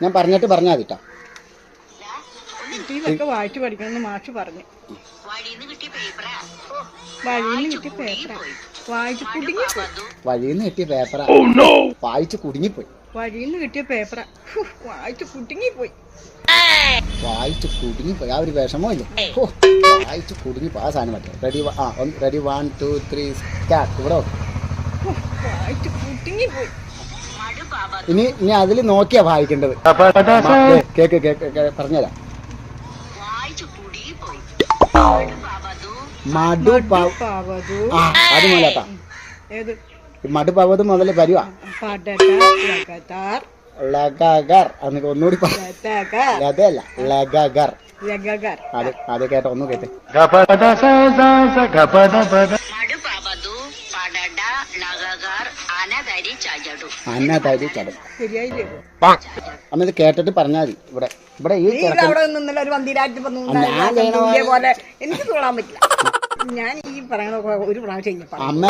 ഞാൻ പറഞ്ഞിട്ട് പറഞ്ഞാൽ മതി കേട്ടോ. ഇതൊക്കെ വായിച്ചു പഠിക്കണമെന്ന് മാഷ് പറഞ്ഞു. വഴിന്ന് കിട്ടിയ പേപ്പറാ, വായിച്ചു കുടുങ്ങിപ്പോയി. വഴിന്ന് കിട്ടിയ പേപ്പറാ, വായിച്ചു കുടുങ്ങിപ്പോയി. വഴിന്ന് കിട്ടിയ പേപ്പറാ, വായിച്ചു കുടുങ്ങിപ്പോയി. വായിച്ചു കുടുങ്ങിപ്പോയി. ആ ഒരു വിഷമോ ഇല്ലേ? വായിച്ചു കുടുങ്ങിപ്പോയി. ആ സാധനം പറ്റും. Ready 1 2 3 start. ഇവിടെ വായിച്ചു കുടുങ്ങിപ്പോയി. ഇനി അതിൽ നോക്കിയാ വായിക്കേണ്ടത്. കേക്ക് പറഞ്ഞുതരാം. അത് മുതലാട്ടാ. മടുപവത് മുതൽ വരുവാ. ലഗഗർ. അതൊക്കെ ഒന്നുകൂടി ലതല്ല, ലഗഗർ. അത് കേട്ടോ, ഒന്നും കേട്ടെ. അന്നതരി ചടും. അമ്മ ഇത് കേട്ടിട്ട് പറഞ്ഞാൽ മതി. ഇവിടെ ഈ എനിക്ക് തൊഴാൻ പറ്റില്ല. ഞാൻ ഈ പറയണ ഒരു പ്രാവശ്യം അമ്മ